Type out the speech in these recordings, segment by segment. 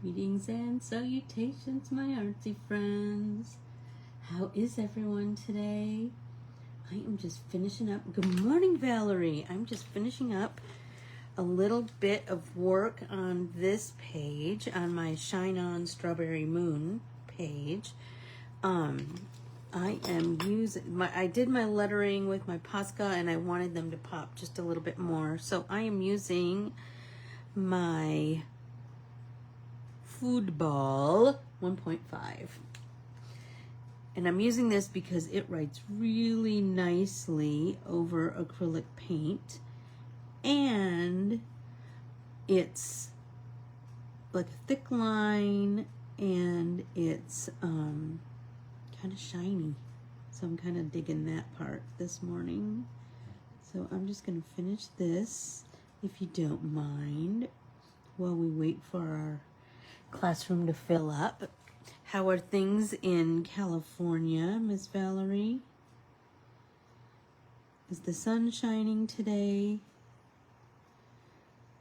Greetings and salutations, my artsy friends. How is everyone today? I am just finishing up. Good morning, Valerie. I'm just finishing up a little bit of work on this page, on my Shine On Strawberry Moon page. I am using I did my lettering with my Posca and I wanted them to pop just a little bit more. So I am using my Football 1.5. And I'm using this because it writes really nicely over acrylic paint. And it's like a thick line and it's kind of shiny. So I'm kind of digging that part this morning. So I'm just going to finish this, if you don't mind, while we wait for our classroom to fill up. How are things in California, Miss Valerie? Is the sun shining today?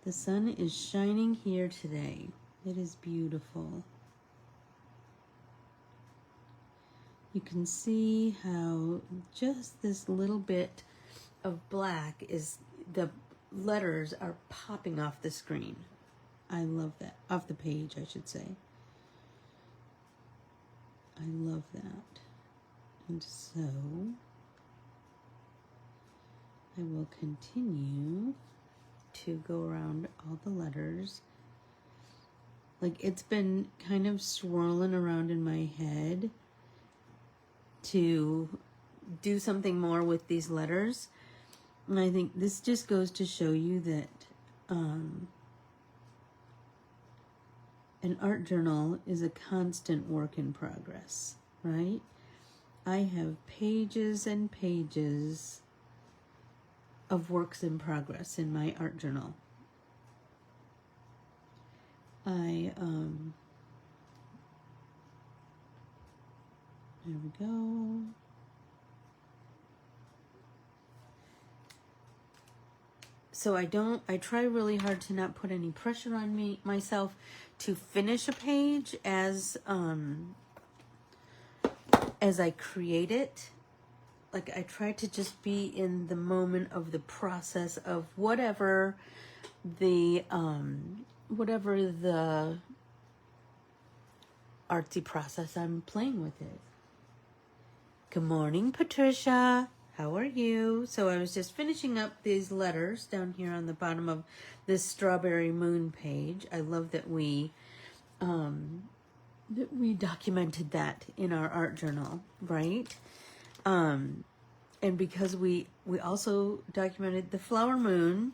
The sun is shining here today. It is beautiful. You can see how just this little bit of black is, the letters are popping off the screen. I love that. Off the page, I should say. I love that. And so I will continue to go around all the letters. Like, it's been kind of swirling around in my head to do something more with these letters. And I think this just goes to show you that an art journal is a constant work in progress, right? I have pages and pages of works in progress in my art journal. There we go. So I try really hard to not put any pressure on myself to finish a page as I create it. Like, I try to just be in the moment of the process of whatever the artsy process I'm playing with it. Good morning, Patricia. How are you? So I was just finishing up these letters down here on the bottom of this Strawberry Moon page. I love that we documented that in our art journal, right? And because we also documented the flower moon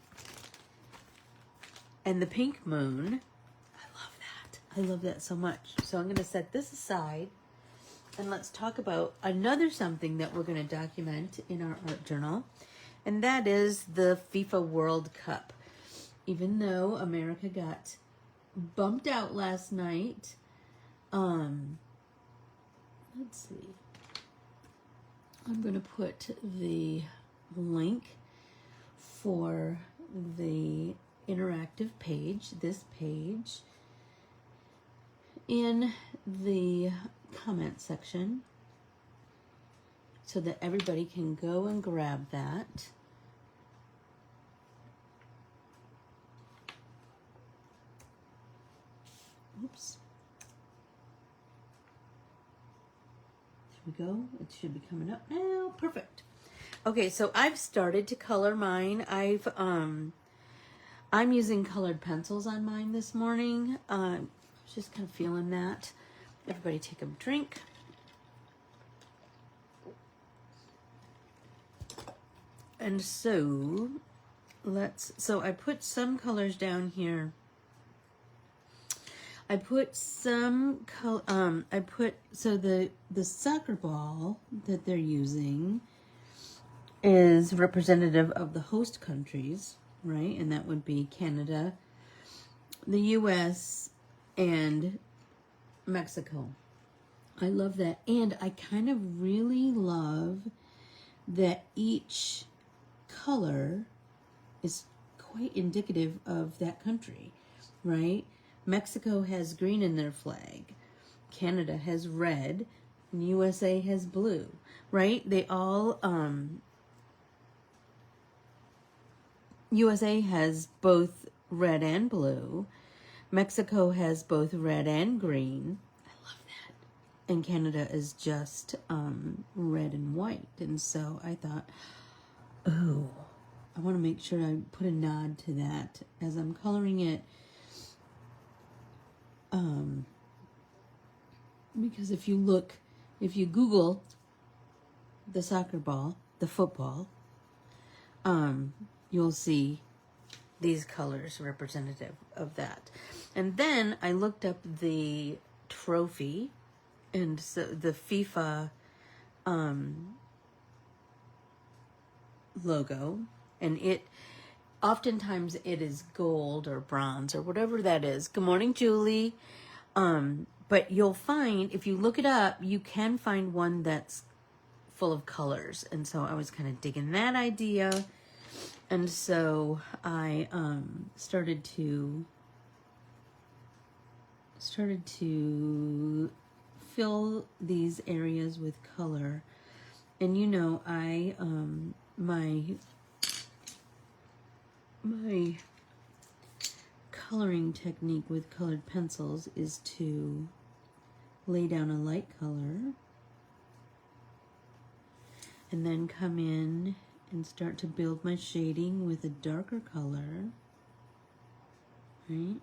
and the pink moon. I love that. I love that so much. So I'm going to set this aside. And let's talk about another something that we're going to document in our art journal, and that is the FIFA World Cup. Even though America got bumped out last night, let's see. I'm going to put the link for the interactive page, this page, in the comment section so that everybody can go and grab that. Oops. There we go. It should be coming up now. Perfect. Okay, so I've started to color mine. I'm using colored pencils on mine this morning. Just kind of feeling that. Everybody take a drink. And so I put some colors down here. I put some so the soccer ball that they're using is representative of the host countries, right? And that would be Canada, the US, and Mexico. I love that. And I kind of really love that each color is quite indicative of that country, right? Mexico has green in their flag. Canada has red. And USA has blue, right? They all, USA has both red and blue. Mexico has both red and green. I love that. And Canada is just red and white. And so I thought, oh, I want to make sure I put a nod to that as I'm coloring it. Because if you Google the soccer ball, the football, you'll see these colors representative of that. And then I looked up the trophy, and so the FIFA logo, and oftentimes it is gold or bronze or whatever that is. Good morning, Julie. But you'll find, if you look it up, you can find one that's full of colors. And so I was kind of digging that idea. And so I started to fill these areas with color. And you know, my coloring technique with colored pencils is to lay down a light color and then come in and start to build my shading with a darker color, right?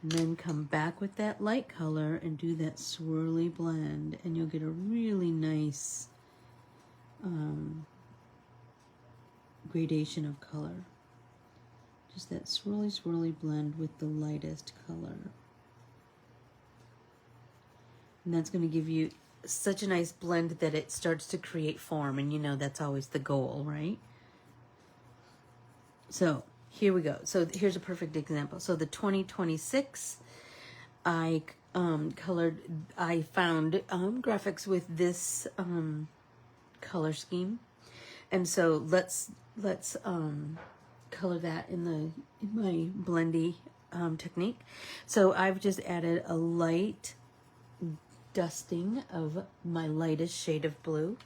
And then come back with that light color and do that swirly blend, and you'll get a really nice gradation of color. Just that swirly blend with the lightest color. And that's going to give you such a nice blend that it starts to create form, and you know that's always the goal, right? So here we go. So here's a perfect example. So the 2026, I found graphics with this color scheme, and so let's color that in my blendy technique. So I've just added a light dusting of my lightest shade of blue.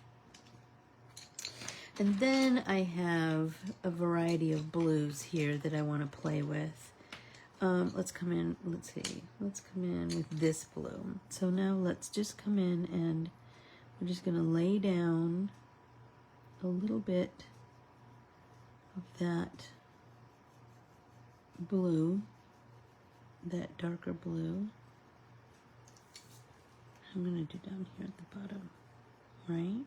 And then I have a variety of blues here that I want to play with. Let's come in with this blue. So now let's just come in and we're just going to lay down a little bit of that blue, that darker blue. I'm going to do down here at the bottom, right?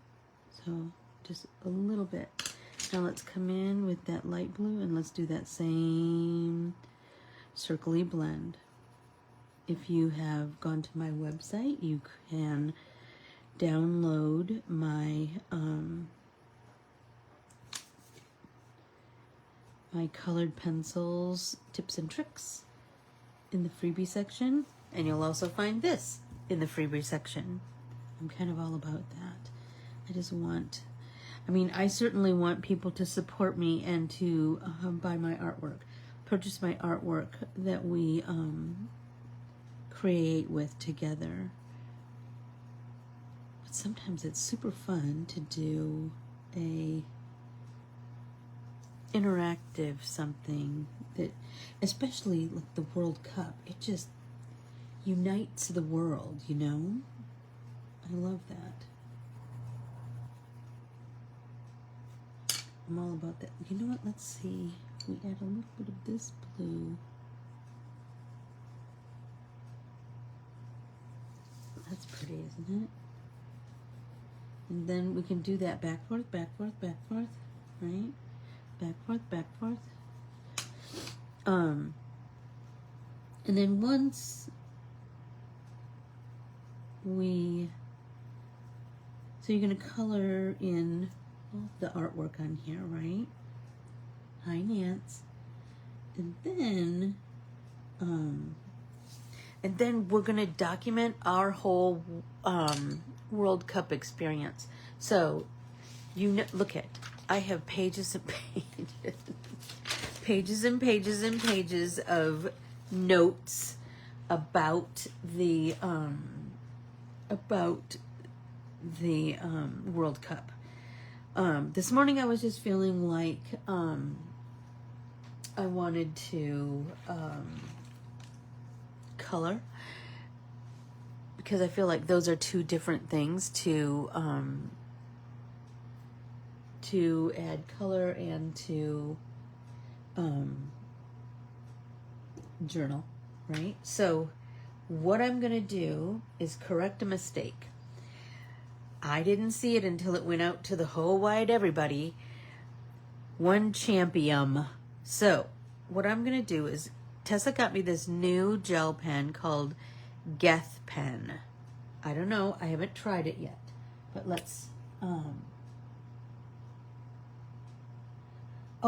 So just a little bit. Now let's come in with that light blue and let's do that same circly blend. If you have gone to my website, you can download my my colored pencils tips and tricks in the freebie section, and you'll also find this in the freebie section. I'm kind of all about that. I certainly want people to support me and to buy my artwork, purchase my artwork that we create with together. But sometimes it's super fun to do a interactive something that, especially like the World Cup, it just unites the world, you know? I love that. I'm all about that. You know what? Let's see. We add a little bit of this blue. That's pretty, isn't it? And then we can do that back, forth, right? Back, forth. And then once so you're going to color in the artwork on here, right? Hi, Nance. And then we're going to document our whole World Cup experience. So, look at, I have pages and pages, pages and pages and pages of notes about the World Cup. This morning I was just feeling like I wanted to color, because I feel like those are two different things, to add color and to journal, right? So what I'm gonna do is correct a mistake. I didn't see it until it went out to the whole wide everybody. One champion. So what I'm gonna do is, Tessa got me this new gel pen called Geth pen. I don't know, I haven't tried it yet, but let's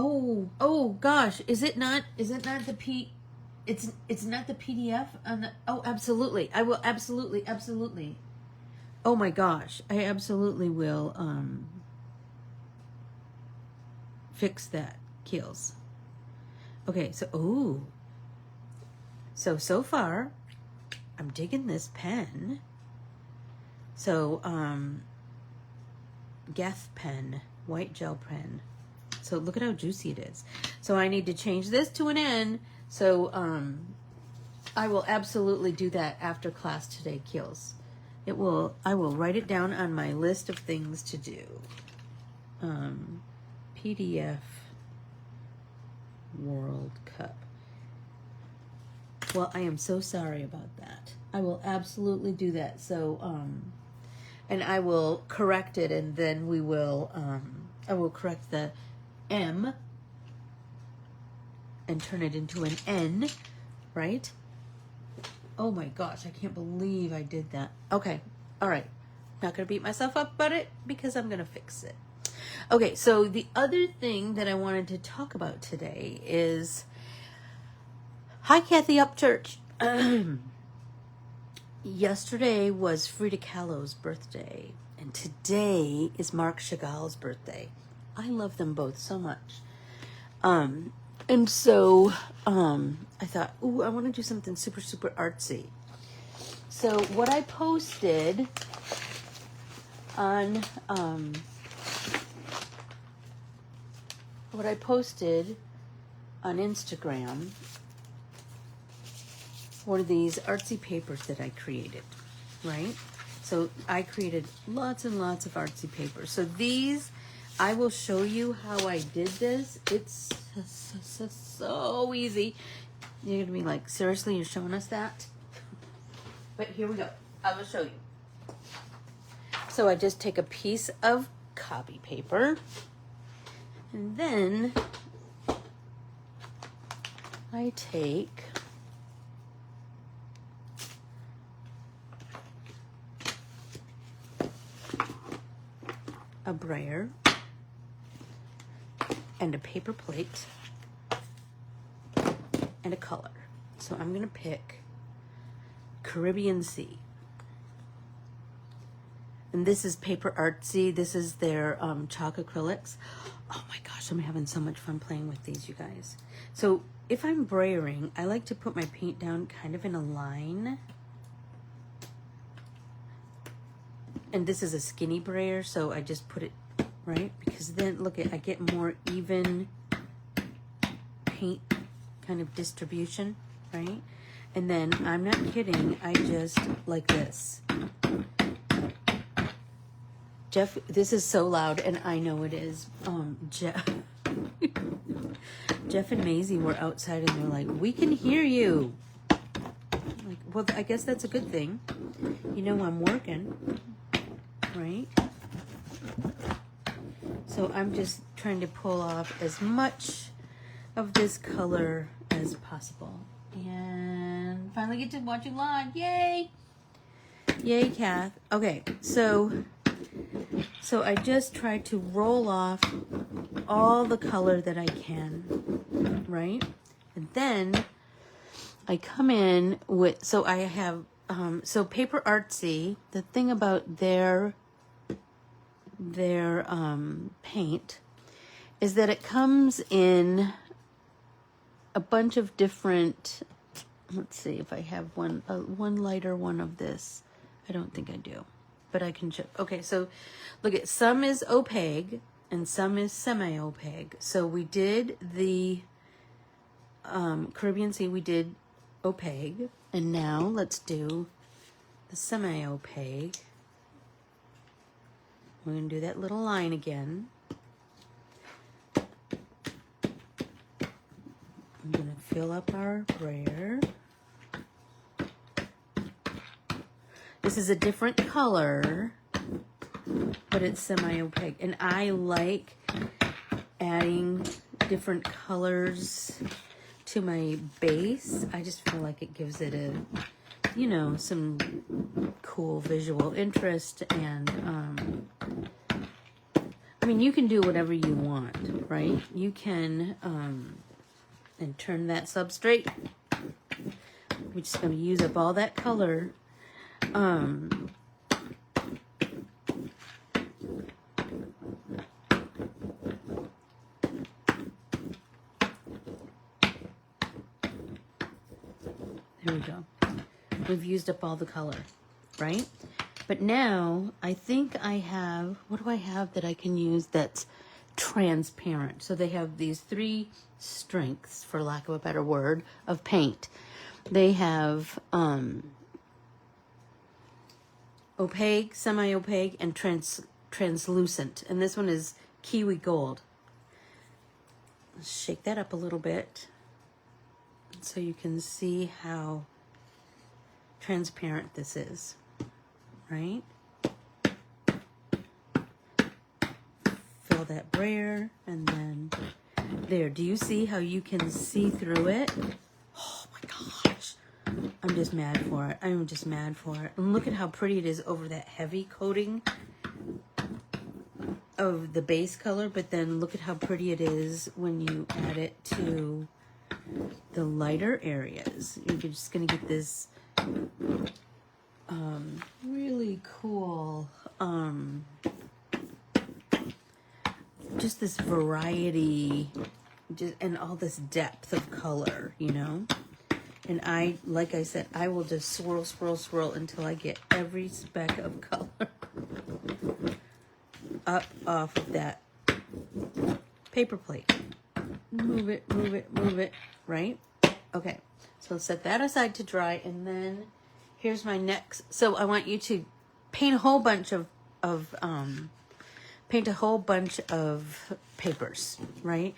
oh gosh, is it not the it's not the PDF on the, oh, absolutely. I will absolutely. Oh my gosh, I absolutely will fix that, Keels. Okay, so far I'm digging this pen. So Geth pen, white gel pen. So look at how juicy it is. So I need to change this to an N. So I will absolutely do that after class today, Keels. I will write it down on my list of things to do. PDF World Cup. Well, I am so sorry about that. I will absolutely do that. So and I will correct it, and then we will I will correct the M and turn it into an N, right? Oh my gosh, I can't believe I did that. Okay, all right. Not gonna beat myself up about it, because I'm gonna fix it. Okay, so the other thing that I wanted to talk about today is, hi Kathy Upchurch. Yesterday was Frida Kahlo's birthday, and today is Marc Chagall's birthday. I love them both so much. And so I thought, ooh, I want to do something super, super artsy. So what I posted on Instagram were these artsy papers that I created, right? So I created lots and lots of artsy papers. So these, I will show you how I did this. It's so easy. You're gonna be like, seriously, you're showing us that? But here we go. I will show you. So I just take a piece of copy paper, and then I take a brayer and a paper plate and a color. So I'm gonna pick Caribbean Sea. And this is Paper Artsy. This is their chalk acrylics. Oh my gosh, I'm having so much fun playing with these, you guys. So if I'm brayering, I like to put my paint down kind of in a line. And this is a skinny brayer, so I just put it right, because then look at, I get more even paint kind of distribution, right? And then I'm not kidding, I just like this. Jeff, this is so loud, and I know it is. Jeff and Maisie were outside, and they're like, "We can hear you." I'm like, well, I guess that's a good thing. You know, I'm working, right? So I'm just trying to pull off as much of this color as possible, and finally get to watch you live. Yay! Yay, Kath. Okay, so I just try to roll off all the color that I can, right? And then I come in with, so I have, so Paper Artsy, the thing about their paint is that it comes in a bunch of different, let's see if I have one lighter one of this. I don't think I do, but I can check. Okay, so look at, some is opaque and some is semi-opaque. So we did the Caribbean Sea, we did opaque, and now let's do the semi-opaque. We're going to do that little line again. I'm going to fill up our brayer. This is a different color, but it's semi-opaque. And I like adding different colors to my base. I just feel like it gives it a, you know, some cool visual interest. And, I mean, you can do whatever you want, right? You can, and turn that substrate. We're just going to use up all that color. There we go. We've used up all the color, right? But now I think I have, what do I have that I can use that's transparent? So they have these three strengths, for lack of a better word, of paint. They have opaque, semi-opaque, and translucent. And this one is kiwi gold. Let's shake that up a little bit so you can see how transparent this is, right? Fill that brayer, and then there. Do you see how you can see through it? Oh my gosh. I'm just mad for it. I'm just mad for it. And look at how pretty it is over that heavy coating of the base color, but then look at how pretty it is when you add it to the lighter areas. You're just going to get this really cool, just this variety, and all this depth of color, you know? And I, like I said, I will just swirl, swirl, swirl until I get every speck of color up off of that paper plate. Move it, move it, move it, right? Okay, so set that aside to dry, and then here's my next. So I want you to paint a whole bunch of papers, right?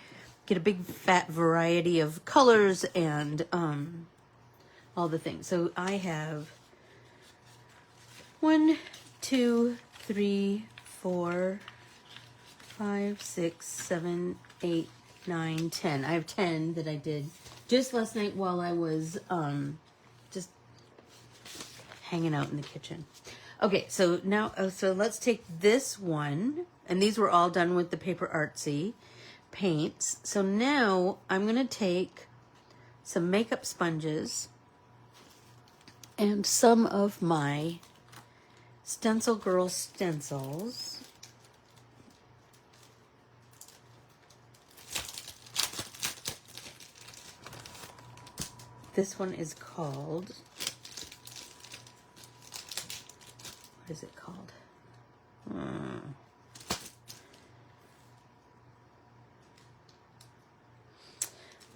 Get a big fat variety of colors and all the things. So I have 1, 2, 3, 4, 5, 6, 7, 8, 9, 10. I have 10 that I did just last night while I was just hanging out in the kitchen. Okay, so now, so let's take this one, and these were all done with the Paper Artsy paints. So now I'm going to take some makeup sponges and some of my Stencil Girl stencils. This one is called, what is it called?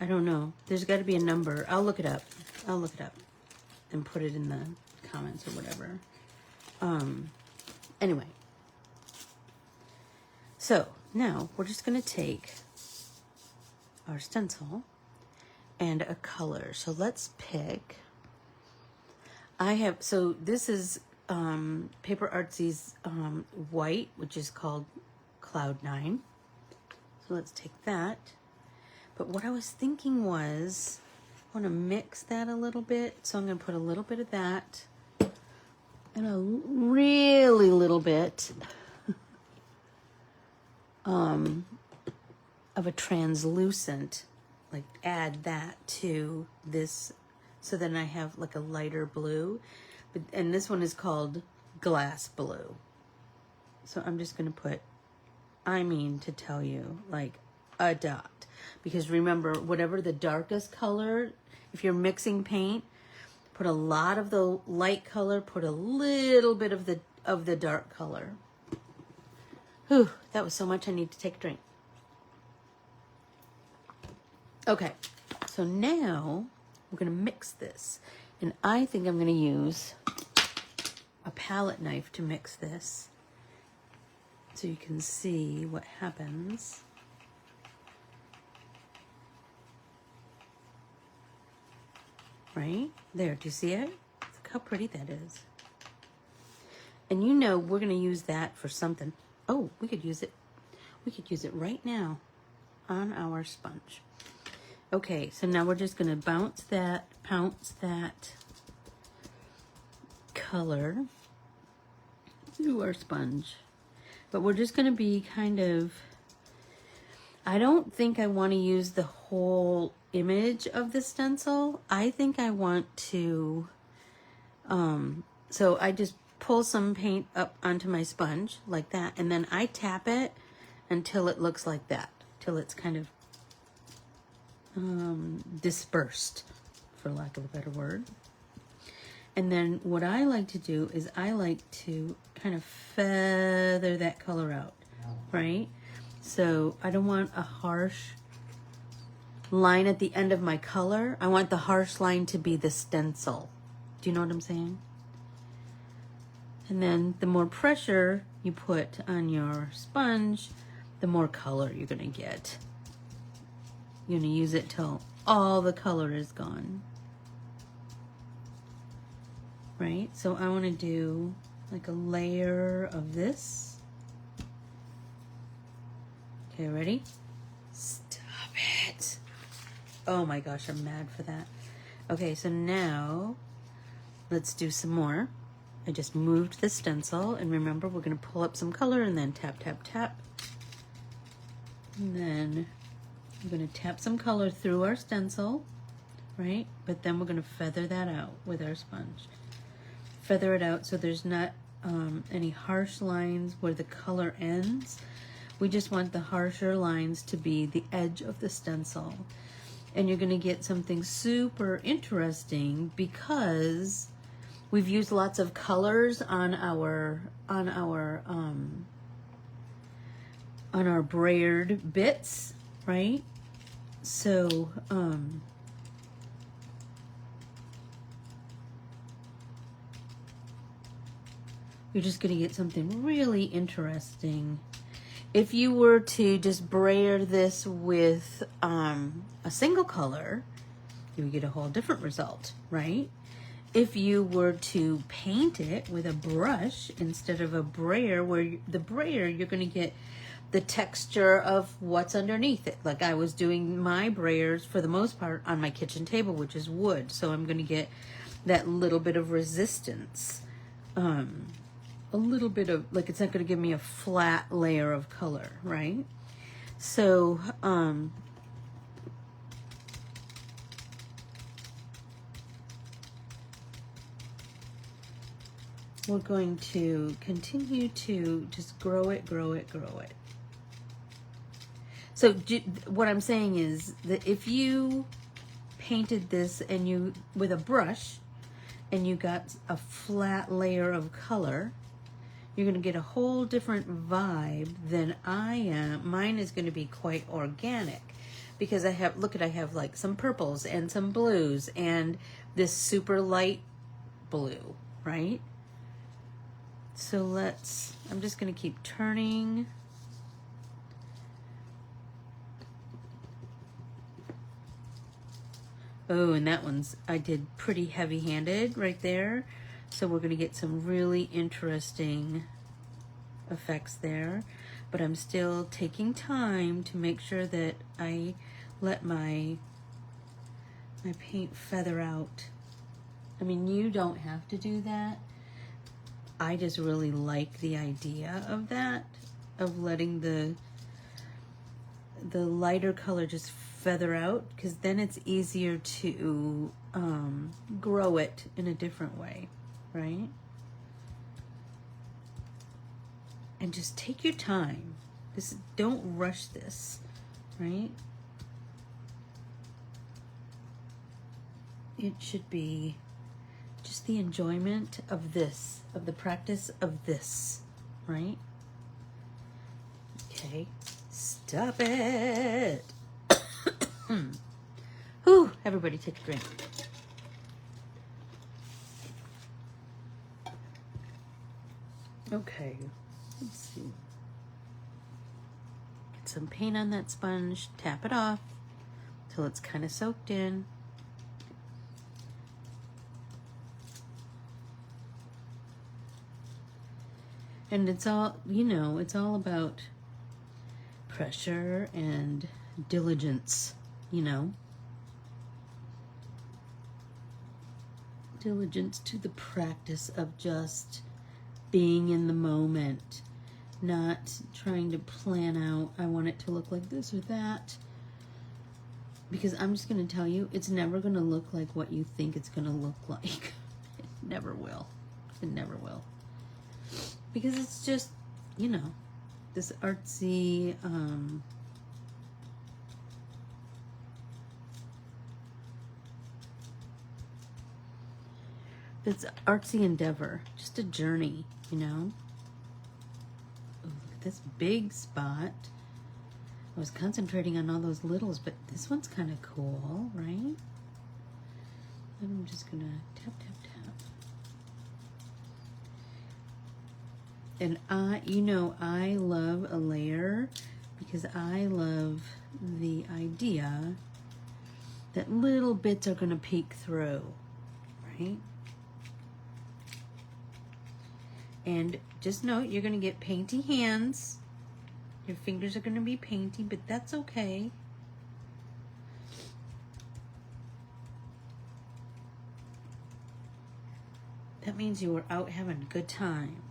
I don't know. There's got to be a number. I'll look it up. I'll look it up and put it in the comments or whatever. Anyway. So now we're just going to take our stencil and a color. So let's pick. I have, so this is Paper Artsy's white, which is called Cloud 9. So let's take that. But what I was thinking was, I want to mix that a little bit. So I'm going to put a little bit of that and a really little bit of a translucent, like add that to this. So then I have like a lighter blue, and this one is called Glass Blue. So I'm just going to put, I mean to tell you, like a dot. Because remember, whatever the darkest color, if you're mixing paint, put a lot of the light color, put a little bit of the dark color. Whew, that was so much. I need to take a drink. Okay, so now we're going to mix this. And I think I'm going to use a palette knife to mix this so you can see what happens. Right there, do you see it? Look how pretty that is. And you know we're going to use that for something. Oh, we could use it right now on our sponge. Okay, so now we're just going to pounce that color through our sponge. But we're just going to be kind of, I don't think I want to use the whole image of the stencil. I think I want to, so I just pull some paint up onto my sponge like that, and then I tap it until it looks like that, till it's kind of dispersed, for lack of a better word. And then what I like to do is I like to kind of feather that color out, right? So I don't want a harsh line at the end of my color. I want the harsh line to be the stencil. Do you know what I'm saying? And then the more pressure you put on your sponge, the more color you're gonna get. You're gonna use it till all the color is gone. Right? So I wanna do like a layer of this. Okay, ready? Stop it. Oh my gosh, I'm mad for that. Okay, so now let's do some more. I just moved the stencil, and remember we're gonna pull up some color and then tap, tap, tap. And then I'm gonna tap some color through our stencil, right? But then we're gonna feather that out with our sponge. Feather it out so there's not any harsh lines where the color ends. We just want the harsher lines to be the edge of the stencil. And you're gonna get something super interesting because we've used lots of colors on our brayered bits, right? So you're just gonna get something really interesting. If you were to just brayer this with a single color, you would get a whole different result, right? If you were to paint it with a brush instead of a brayer, where the brayer, you're going to get the texture of what's underneath it. Like I was doing my brayers for the most part on my kitchen table, which is wood. So I'm going to get that little bit of resistance. A little bit of, like, it's not going to give me a flat layer of color, right? So, we're going to continue to just grow it, grow it, grow it. So what I'm saying is that if you painted this and you, with a brush, and you got a flat layer of color, you're going to get a whole different vibe than I am. Mine is going to be quite organic because I have, look at, I have like some purples and some blues and this super light blue, right? So let's, I'm just going to keep turning. Oh, and that one's, I did pretty heavy-handed right there. So we're going to get some really interesting effects there. But I'm still taking time to make sure that I let my paint feather out. I mean, you don't have to do that. I just really like the idea of that, of letting the lighter color just feather out, because then it's easier to grow it in a different way, right? And just take your time. Don't rush this. right? It should be just the enjoyment of this, of the practice of this, right? Okay, stop it. Whew, everybody take a drink. Okay, let's see. Get some paint on that sponge, tap it off till it's kind of soaked in. And it's all, you know, it's all about pressure and diligence, you know. Diligence to the practice of just being in the moment, not trying to plan out, I want it to look like this or that. Because I'm just going to tell you, it's never going to look like what you think it's going to look like. It never will. It never will. Because it's just, you know, this artsy, it's artsy endeavor, just a journey, you know. Ooh, look at this big spot. I was concentrating on all those littles, but this one's kind of cool, right? I'm just gonna tap, tap, tap. And you know, I love a layer because I love the idea that little bits are gonna peek through, right? And just note, you're gonna get painty hands. Your fingers are gonna be painty, but that's okay. That means you were out having a good time,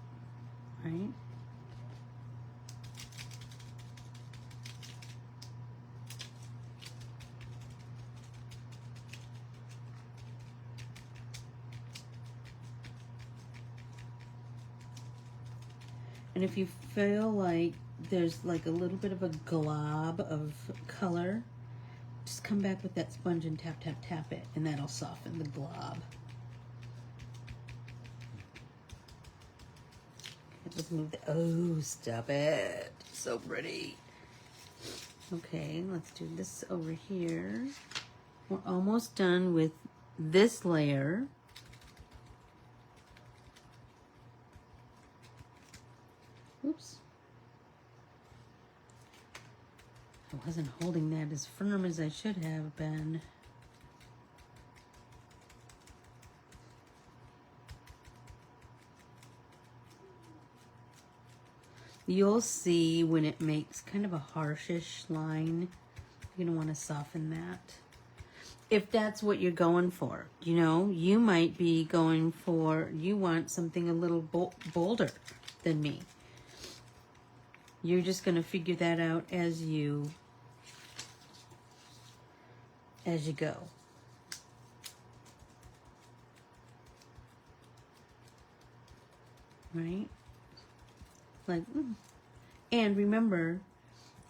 right? And if you feel like there's like a little bit of a glob of color, just come back with that sponge and tap, tap, tap it, and that'll soften the glob. Okay, let's move the, oh, stop it. So pretty. Okay, let's do this over here. We're almost done with this layer. Oops. I wasn't holding that as firm as I should have been. You'll see when it makes kind of a harshish line, you're gonna want to soften that. If that's what you're going for, you know, you might be going for, you want something a little bolder than me. You're just going to figure that out as you go. Right? Like, and remember,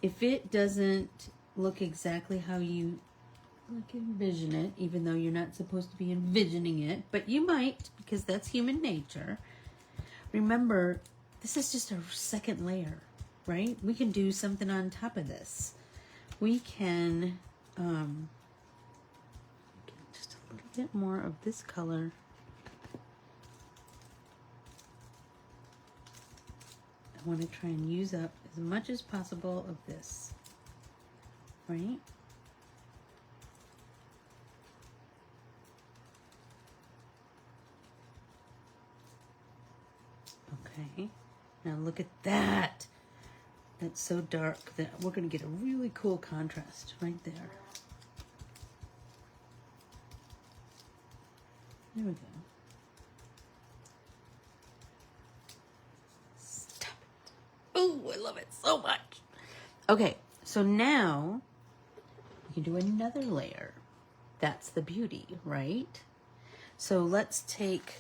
if it doesn't look exactly how you like envision it, even though you're not supposed to be envisioning it, but you might, because that's human nature. Remember, this is just a second layer. Right? We can do something on top of this. We can get just a little bit more of this color. I want to try and use up as much as possible of this. Right? Okay. Now look at that. That's so dark that we're going to get a really cool contrast right there. There we go. Stop it. Oh, I love it so much. Okay, so now we can do another layer. That's the beauty, right? So let's take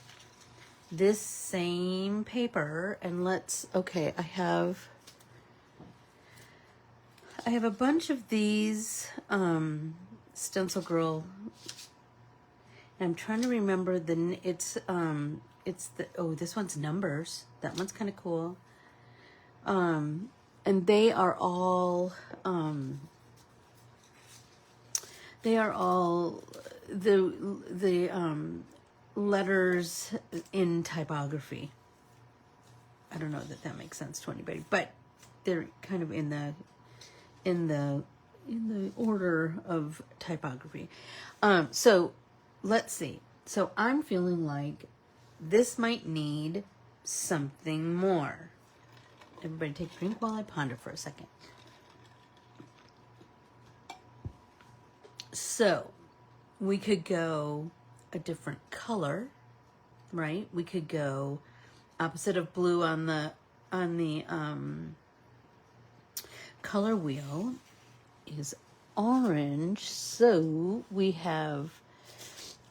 this same paper and let's, okay, I have a bunch of these Stencil Girl. I'm trying to remember it's the, oh, this one's numbers. That one's kind of cool. And they are all the letters in typography. I don't know that makes sense to anybody, but they're kind of in the order of typography. So let's see. So I'm feeling like this might need something more. Everybody take a drink while I ponder for a second. So we could go a different color, right? We could go opposite of blue on the color wheel is orange. So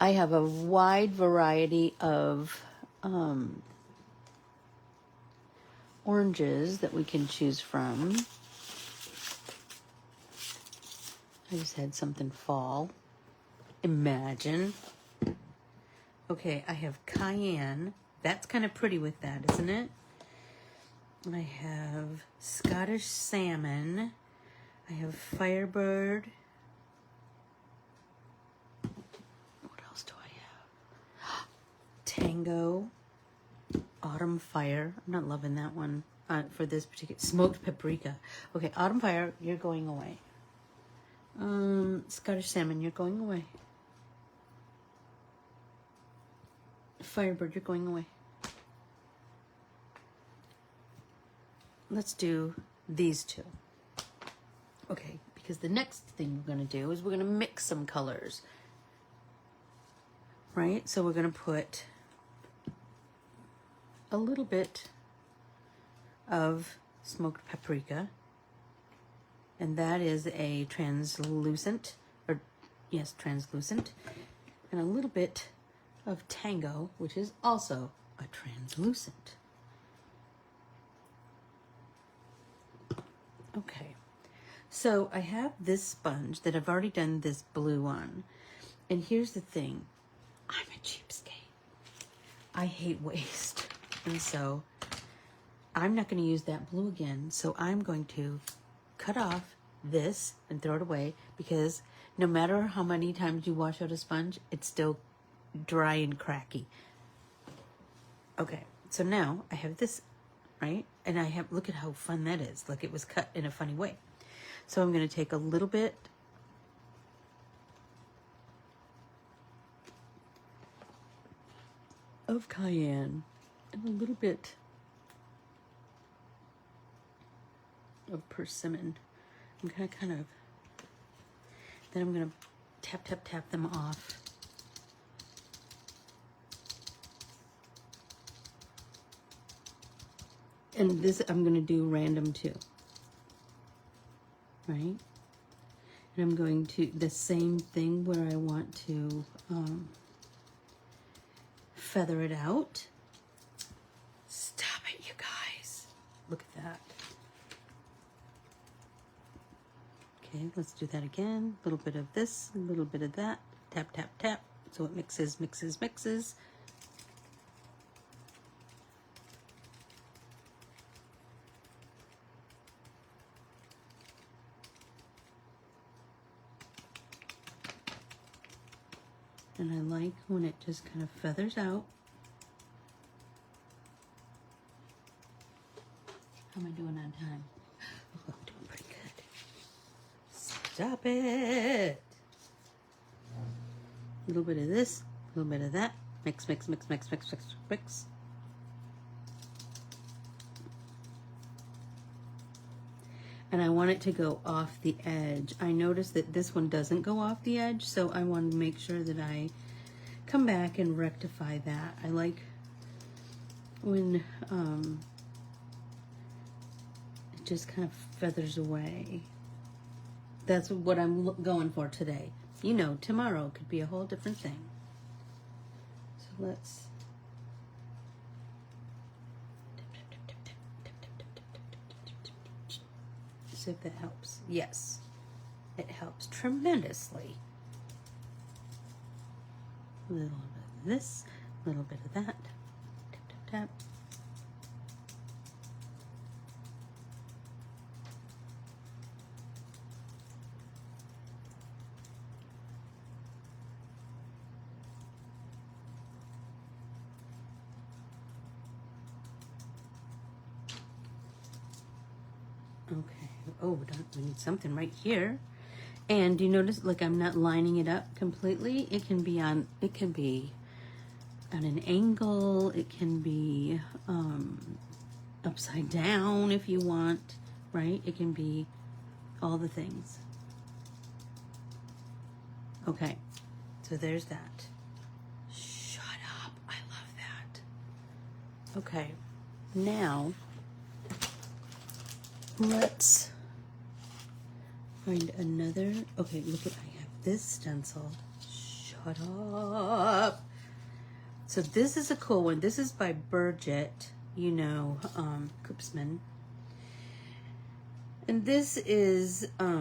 I have a wide variety of oranges that we can choose from. I just had something fall. Imagine. Okay, I have cayenne. That's kind of pretty with that, isn't it? I have Scottish salmon. I have Firebird. What else do I have? Tango. Autumn Fire. I'm not loving that one for this particular. Smoked Paprika. Okay, Autumn Fire, you're going away. Scottish Salmon, you're going away. Firebird, you're going away. Let's do these two. Okay, because the next thing we're going to do is we're going to mix some colors. Right? So we're going to put a little bit of smoked paprika. And that is a translucent, translucent. And a little bit of Tango, which is also a translucent. Okay, so I have this sponge that I've already done this blue on. And here's the thing, I'm a cheapskate. I hate waste. And so I'm not going to use that blue again. So I'm going to cut off this and throw it away, because no matter how many times you wash out a sponge, it's still dry and cracky. Okay, so now I have this, right? And I have, look at how fun that is. Like, it was cut in a funny way. So I'm going to take a little bit of cayenne and a little bit of persimmon. I'm gonna then I'm gonna tap them off. And this I'm gonna do random too, right? And I'm going to the same thing where I want to feather it out. Stop it, you guys! Look at that. Okay, let's do that again. A little bit of this, a little bit of that. Tap, tap, tap. So it mixes. And I like when it just kind of feathers out. How am I doing on time? Oh, I'm doing pretty good. Stop it. A little bit of this, a little bit of that. Mix. And I want it to go off the edge. I noticed that this one doesn't go off the edge, so I want to make sure that I come back and rectify that. I like when it just kind of feathers away. That's what I'm going for today. You know, tomorrow could be a whole different thing. So let's See if that helps. Yes, it helps tremendously. A little bit of this, a little bit of that. Tap, tap, tap. Okay. Oh, we need something right here. And do you notice, like, I'm not lining it up completely? It can be on an angle. It can be upside down if you want, right? It can be all the things. Okay, so there's that. Shut up, I love that. Okay, now let's find another. Okay, look at, I have this stencil. Shut up. So this is a cool one. This is by Burgett, you know, Koopsman. And this is, I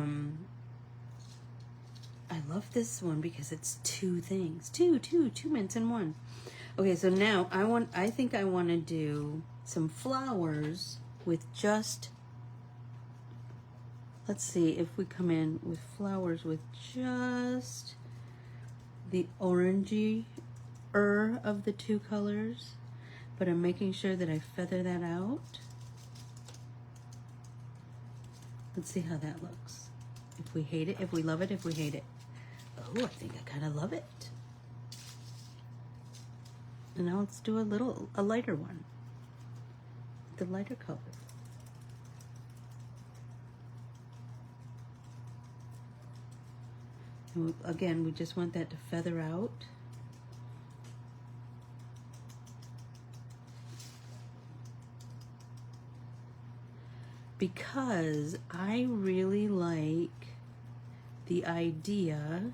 love this one because it's two things. Two mints in one. Okay, so now I think I want to do some flowers with just, let's see if we come in with flowers with just the orangey of the two colors, but I'm making sure that I feather that out. Let's see how that looks. If we hate it, if we love it, if we hate it. Oh, I think I kind of love it. And now let's do a lighter one. The lighter color. And again, we just want that to feather out. Because I really like the idea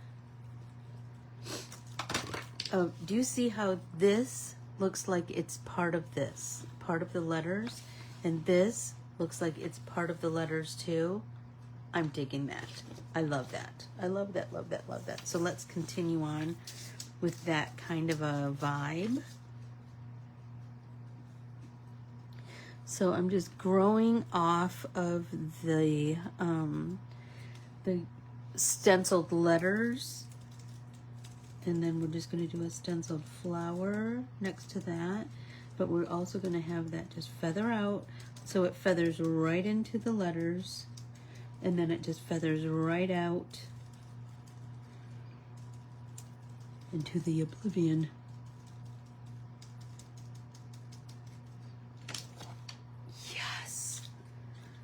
of, do you see how this looks like it's part of this, part of the letters, and this looks like it's part of the letters too? I'm digging that. I love that. I love that, love that, love that. So let's continue on with that kind of a vibe. So I'm just growing off of the stenciled letters, and then we're just going to do a stenciled flower next to that, but we're also going to have that just feather out, so it feathers right into the letters, and then it just feathers right out into the oblivion.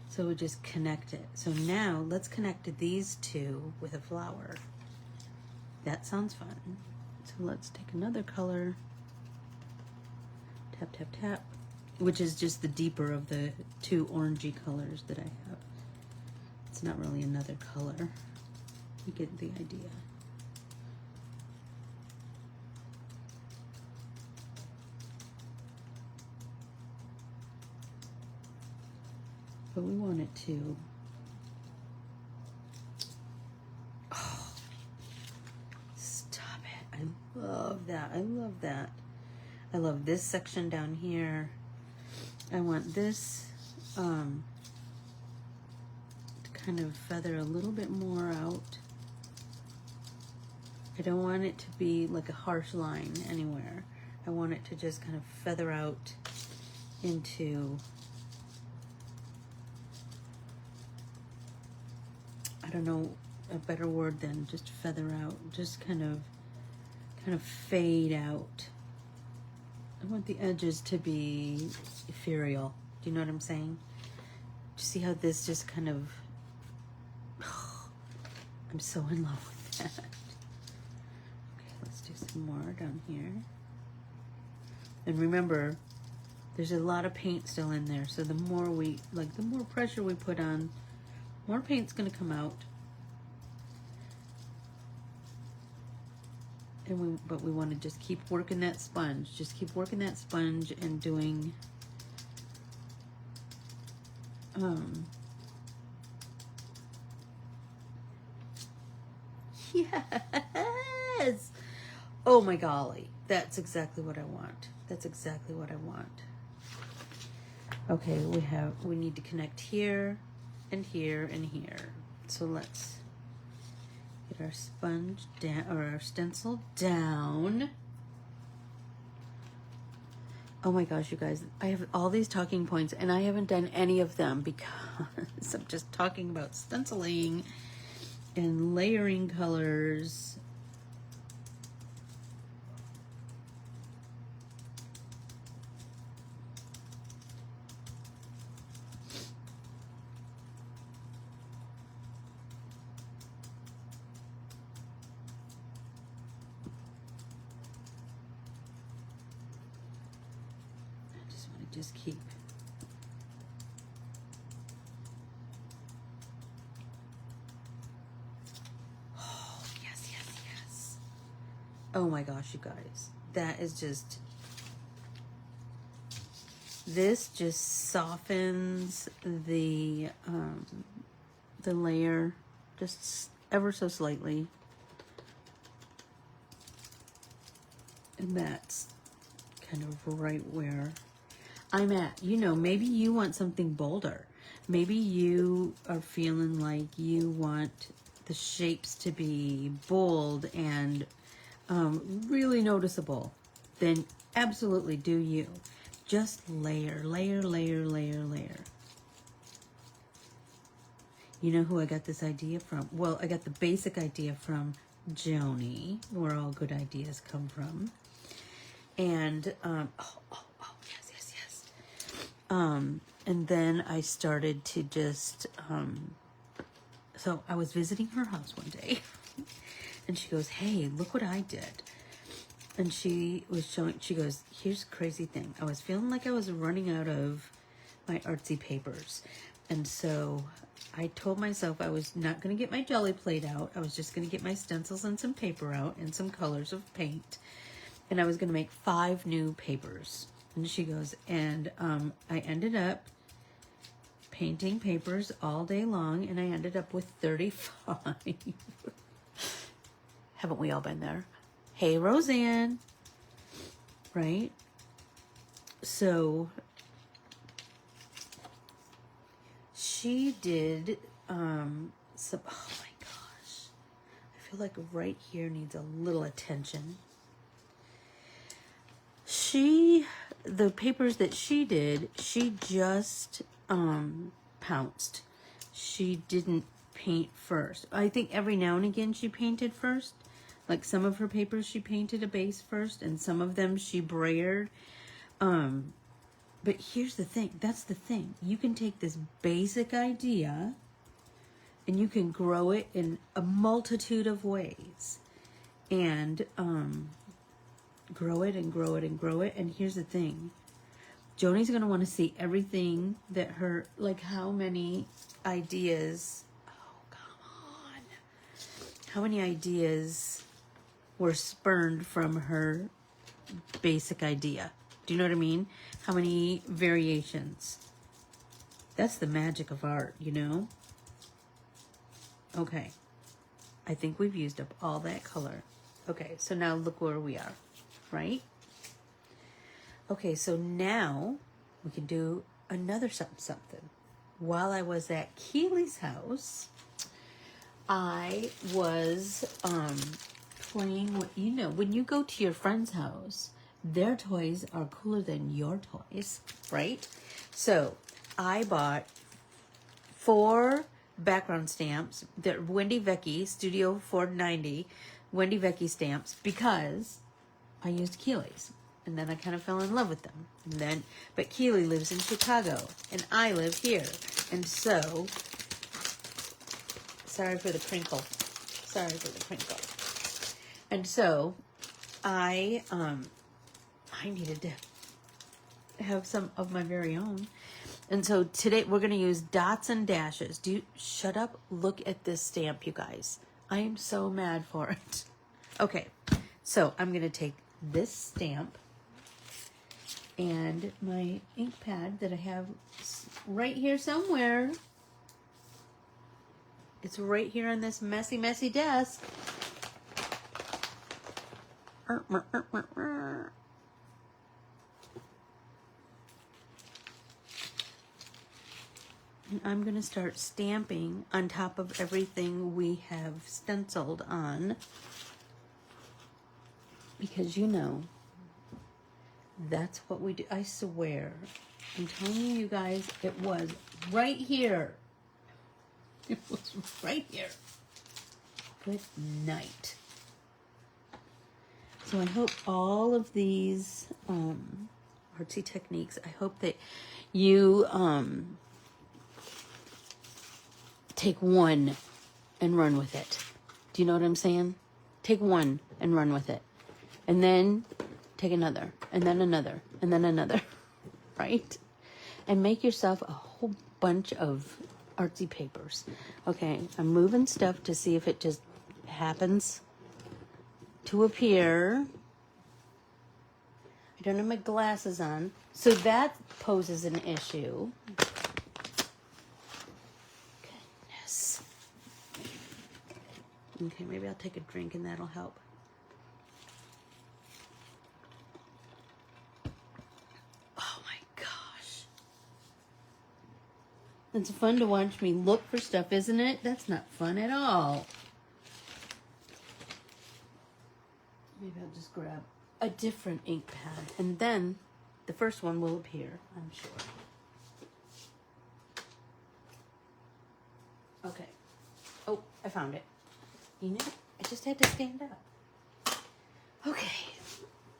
So we just connect it. So now let's connect these two with a flower. That sounds fun. So let's take another color. Tap, tap, tap. Which is just the deeper of the two orangey colors that I have. It's not really another color. You get the idea. But we want it to, oh, stop it. I love that. I love that. I love this section down here. I want this to kind of feather a little bit more out. I don't want it to be like a harsh line anywhere. I want it to just kind of feather out into, I don't know a better word than just feather out, just kind of fade out. I want the edges to be ethereal. Do you know what I'm saying? Do you see how this just kind of, oh, I'm so in love with that. Okay, let's do some more down here. And remember, there's a lot of paint still in there, so the more we, like, the more pressure we put on, more paint's gonna come out. And but we want to just keep working that sponge. Just keep working that sponge and doing Yes. Oh my golly. That's exactly what I want. That's exactly what I want. Okay, we need to connect here and here and here. So let's get our sponge down, or our stencil down. Oh my gosh, you guys, I have all these talking points and I haven't done any of them because I'm just talking about stenciling and layering colors. Just keep. Oh, yes, yes, yes. Oh my gosh, you guys. That is just, this just softens the layer just ever so slightly. And that's kind of right where I'm at. You know, maybe you want something bolder. Maybe you are feeling like you want the shapes to be bold and really noticeable. Then absolutely do you. Just layer, layer, layer, layer, layer. You know who I got this idea from? Well, I got the basic idea from Joni, where all good ideas come from. And, and then I started to just, so I was visiting her house one day and she goes, hey, look what I did. And she was showing, she goes, here's the crazy thing. I was feeling like I was running out of my artsy papers. And so I told myself I was not going to get my jelly plate out. I was just going to get my stencils and some paper out and some colors of paint. And I was going to make 5 new papers. And she goes, and I ended up painting papers all day long, and I ended up with 35. Haven't we all been there? Hey, Roseanne. Right? So she did some, oh my gosh. I feel like right here needs a little attention. The papers that she did, she just pounced. She didn't paint first. I think every now and again she painted first. Like some of her papers she painted a base first, and some of them she brayered. But here's the thing. That's the thing. You can take this basic idea and you can grow it in a multitude of ways. And grow it and grow it and grow it. And here's the thing. Joni's going to want to see everything that her, like how many ideas, oh, come on. How many ideas were spurned from her basic idea? Do you know what I mean? How many variations? That's the magic of art, you know? Okay. I think we've used up all that color. Okay, so now look where we are, right? Okay, so now we can do another something. While I was at Keely's house, I was playing with, you know, when you go to your friend's house, their toys are cooler than your toys, right? So I bought 4 background stamps. They're Wendy Vecchi Studio 490 Wendy Vecchi stamps because I used Keely's. And then I kind of fell in love with them. And then, but Keely lives in Chicago, and I live here. And so, sorry for the crinkle. Sorry for the crinkle. And so, I needed to have some of my very own. And so today we're going to use dots and dashes. Shut up. Look at this stamp, you guys. I am so mad for it. Okay. So I'm going to take this stamp and my ink pad that I have right here somewhere. It's right here on this messy, messy desk. And I'm going to start stamping on top of everything we have stenciled on. Because you know, that's what we do. I swear. I'm telling you guys, it was right here. It was right here. Good night. So I hope all of these artsy techniques, I hope that you take one and run with it. Do you know what I'm saying? Take one and run with it. And then take another, and then another, and then another, right? And make yourself a whole bunch of artsy papers. Okay, I'm moving stuff to see if it just happens to appear. I don't have my glasses on, so that poses an issue. Goodness. Okay, maybe I'll take a drink and that'll help. It's fun to watch me look for stuff, isn't it? That's not fun at all. Maybe I'll just grab a different ink pad, and then the first one will appear, I'm sure. Okay. Oh, I found it. You know, I just had to stand up. Okay.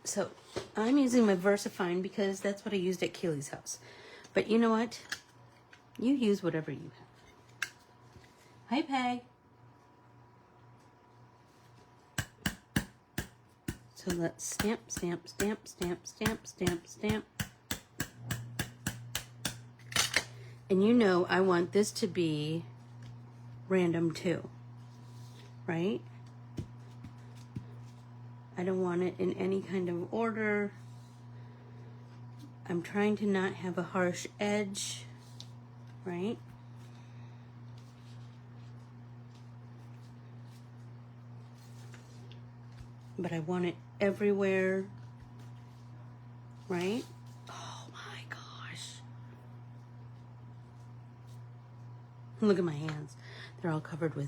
So, I'm using my VersaFine because that's what I used at Keely's house. But you know what? You use whatever you have. Hi, Peg. So let's stamp, stamp, stamp, stamp, stamp, stamp, stamp. And you know I want this to be random too, right? I don't want it in any kind of order. I'm trying to not have a harsh edge. Right? But I want it everywhere. Right? Oh my gosh. Look at my hands. They're all covered with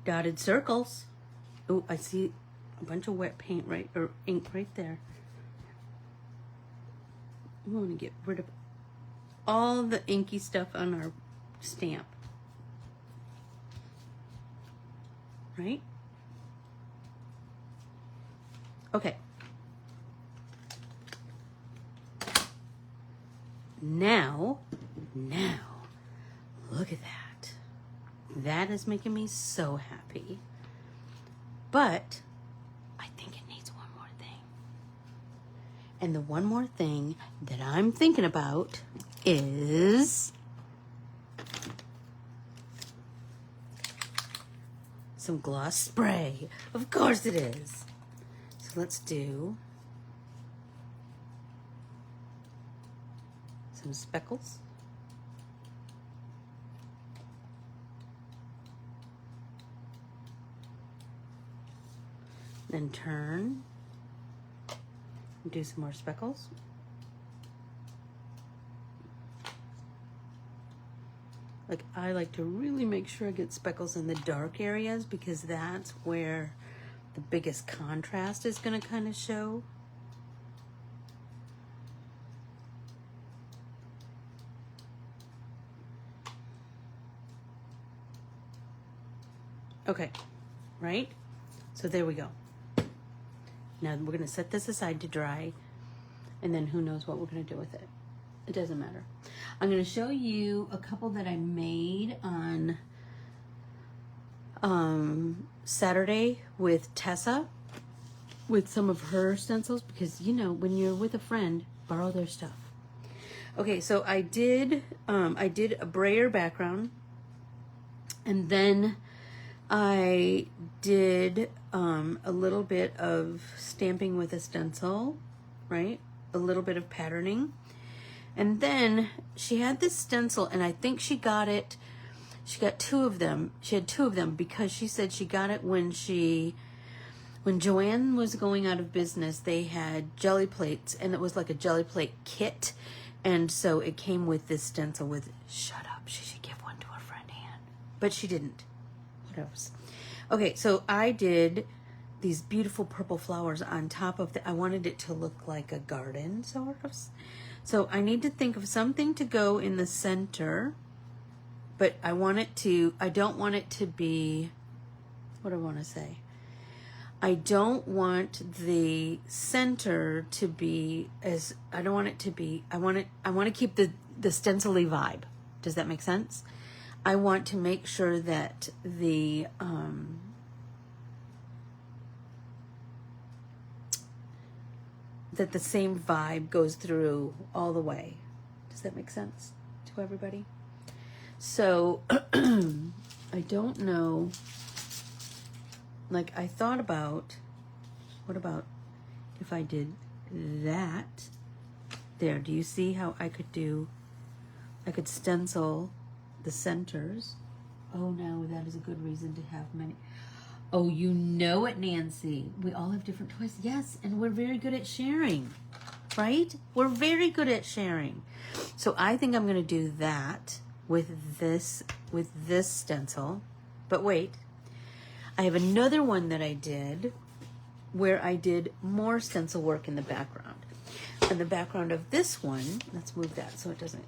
dotted circles. Oh, I see a bunch of wet paint or ink right there. I want to get rid of all the inky stuff on our stamp. Right? Okay. Now, look at that. That is making me so happy. But I think it needs one more thing. And the one more thing that I'm thinking about is some gloss spray. Of course it is. So let's do some speckles. Then turn and do some more speckles. Like, I like to really make sure I get speckles in the dark areas because that's where the biggest contrast is going to kind of show. Okay, right? So there we go. Now we're going to set this aside to dry, and then who knows what we're going to do with it. It doesn't matter. I'm going to show you a couple that I made on Saturday with Tessa, with some of her stencils, because you know when you're with a friend, borrow their stuff. Okay, so I did a brayer background, and then I did a little bit of stamping with a stencil, right? A little bit of patterning. And then she had this stencil, and I think she got two of them. She had two of them because she said she got it when she When Joanne was going out of business, they had jelly plates, and it was like a jelly plate kit. And so it came with this stencil with, shut up, she should give one to her friend Anne. But she didn't. What else? Okay, so I did these beautiful purple flowers on top of I wanted it to look like a garden, sort of. So I need to think of something to go in the center, but I don't want it to be, what do I want to say? I don't want the center to be I don't want it to be, I want to keep the stencil-y vibe. Does that make sense? I want to make sure that the same vibe goes through all the way. Does that make sense to everybody? So I don't know. Like, I thought about, what about if I did that there? Do you see how I could stencil the centers? Oh, no, that is a good reason to have many. Oh, you know it, Nancy. We all have different toys. Yes, and we're very good at sharing, right? We're very good at sharing. So I think I'm going to do that with this stencil. But wait. I have another one that I did where I did more stencil work in the background. In the background of this one, let's move that so it doesn't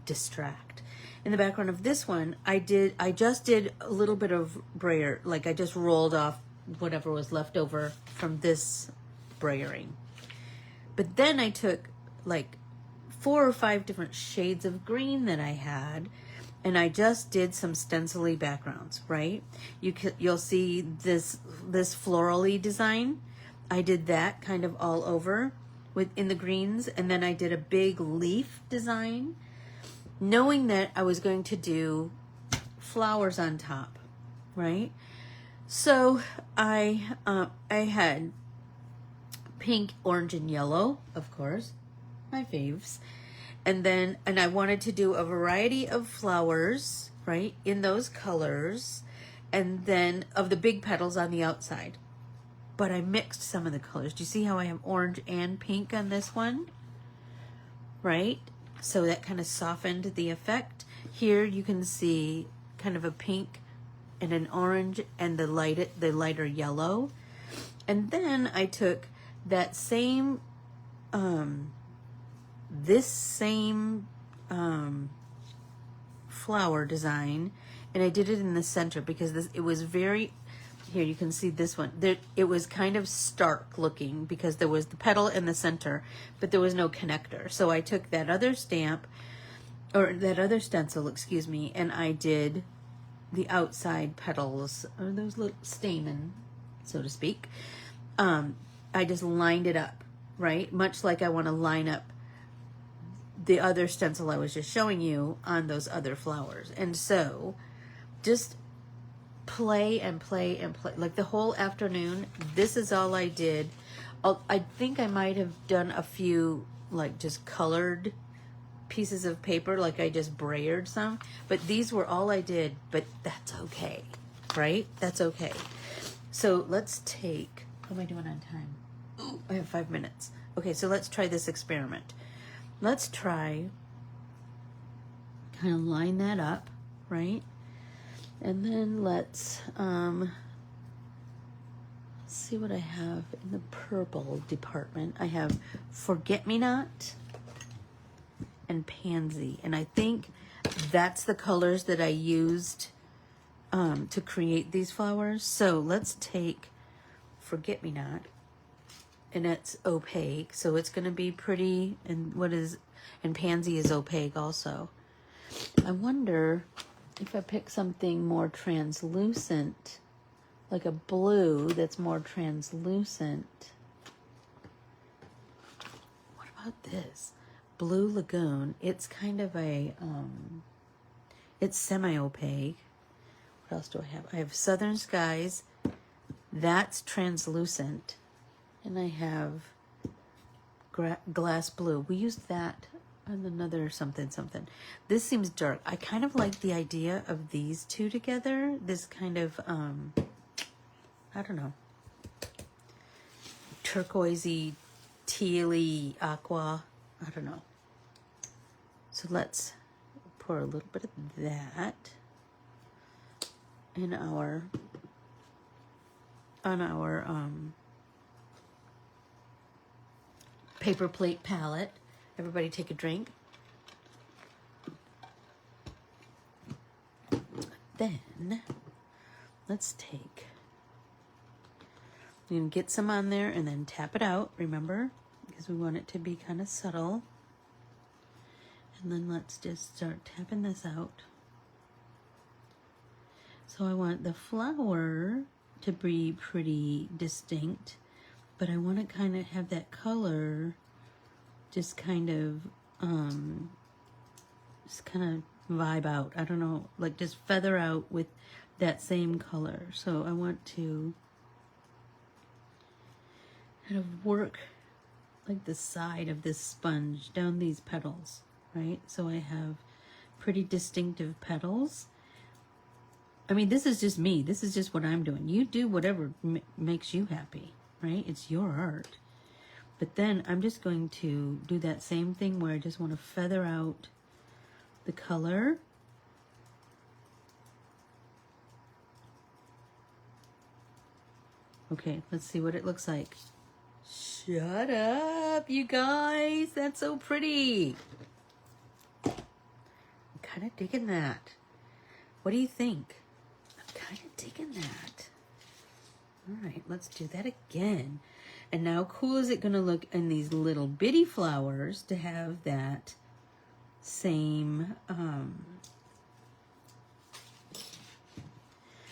distract. In the background of this one, I just did a little bit of brayer, like I just rolled off whatever was left over from this brayering. But then I took like 4 or 5 different shades of green that I had, and I just did some stencil-y backgrounds, right? You'll see this floral-y design. I did that kind of all over in the greens, and then I did a big leaf design, knowing that I was going to do flowers on top, right? So I had pink, orange, and yellow, of course, my faves. And I wanted to do a variety of flowers, right, in those colors, and then of the big petals on the outside. But I mixed some of the colors. Do you see how I have orange and pink on this one? Right? So that kind of softened the effect. Here you can see kind of a pink and an orange and the lighter yellow. And then I took that same this same flower design, and I did it in the center because it was very, here you can see this one there, it was kind of stark looking because there was the petal in the center but there was no connector. So I took that other stamp, or that other stencil, excuse me, and I did the outside petals, or those little stamen, so to speak. I just lined it up, right, much like I want to line up the other stencil I was just showing you on those other flowers. And so just play and play and play, like the whole afternoon. This is all I did. I think I might have done a few like just colored pieces of paper, like I just brayered some, but these were all I did. But that's okay, right? That's okay. So let's take, how am I doing on time? Ooh, I have 5 minutes. Okay, so let's try this experiment. Let's try kind of line that up, right? And then let's see what I have in the purple department. I have Forget-Me-Not and Pansy. And I think that's the colors that I used to create these flowers. So let's take Forget-Me-Not. And it's opaque, so it's going to be pretty. And Pansy is opaque also. I wonder if I pick something more translucent, like a blue that's more translucent. What about this? Blue Lagoon. It's kind of a, it's semi-opaque. What else do I have? I have Southern Skies. That's translucent. And I have Glass Blue. We used that on another something. This seems dark. I kind of like the idea of these two together. This kind of, I don't know. turquoisey, tealy, aqua. I don't know. So let's pour a little bit of that in our on our paper plate palette. Everybody take a drink. Then let's take, you can get some on there and then tap it out, remember, because we want it to be kind of subtle. And then let's just start tapping this out. So I want the flower to be pretty distinct, but I want to kind of have that color just kind of vibe out. I don't know, like just feather out with that same color. So I want to kind of work like the side of this sponge down these petals, right? So I have pretty distinctive petals. I mean, this is just me. This is just what I'm doing. You do whatever makes you happy, right? It's your art. But then I'm just going to do that same thing where I just want to feather out the color. Okay, let's see what it looks like. Shut up, you guys. That's so pretty. I'm kind of digging that. What do you think? I'm kind of digging that. All right, let's do that again. And now, cool is it going to look in these little bitty flowers to have that same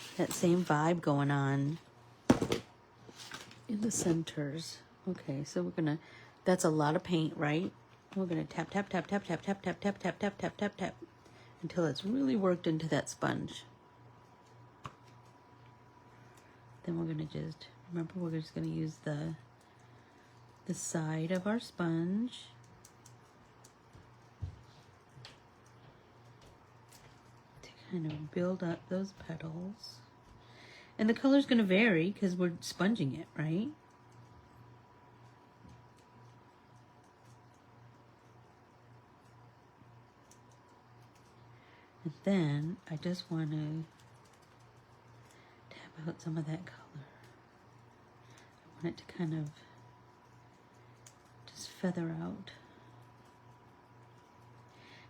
vibe going on in the centers. Okay, so we're gonna, that's a lot of paint, right? We're gonna tap, tap, tap, tap, tap, tap, tap, tap, tap, tap, tap, tap, tap, until it's really worked into that sponge. Then we're gonna just, remember, we're just gonna use the side of our sponge. To kind of build up those petals. And the color's gonna vary because we're sponging it, right? And then I just want to tap out some of that color. I want it to kind of just feather out.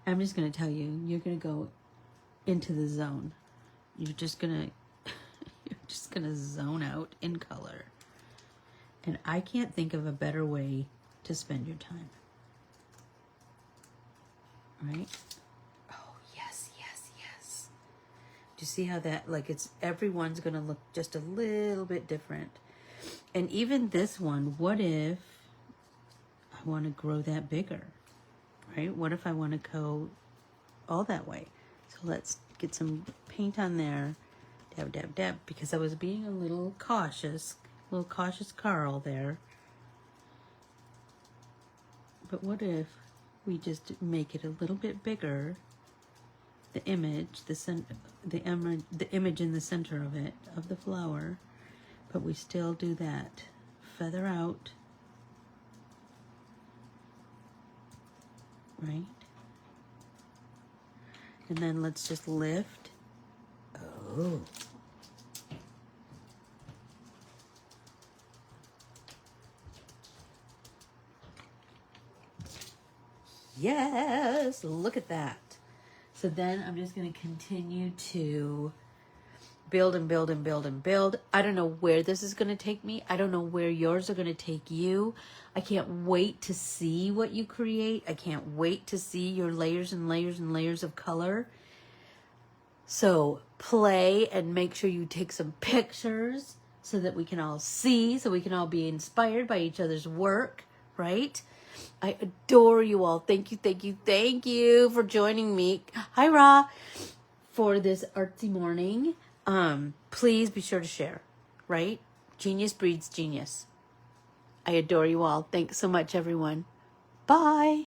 I'm just going to tell you, you're going to go into the zone. You're just going to zone out in color. And I can't think of a better way to spend your time. Right? Do you see how that, like, it's, everyone's going to look just a little bit different. And even this one, what if I want to grow that bigger, right? What if I want to go all that way? So let's get some paint on there, dab, dab, dab, because I was being a little cautious Carl there. But what if we just make it a little bit bigger? The image, the image in the center of it, of the flower, but we still do that. Feather out, right? And then let's just lift. Oh. Yes, look at that. So then I'm just going to continue to build and build and build and build. I don't know where this is going to take me. I don't know where yours are going to take you. I can't wait to see what you create. I can't wait to see your layers and layers and layers of color. So play and make sure you take some pictures so that we can all see, so we can all be inspired by each other's work, right? I adore you all. Thank you, thank you, thank you for joining me. Hi, Ra, for this artsy morning. Please be sure to share, right? Genius breeds genius. I adore you all. Thanks so much, everyone. Bye.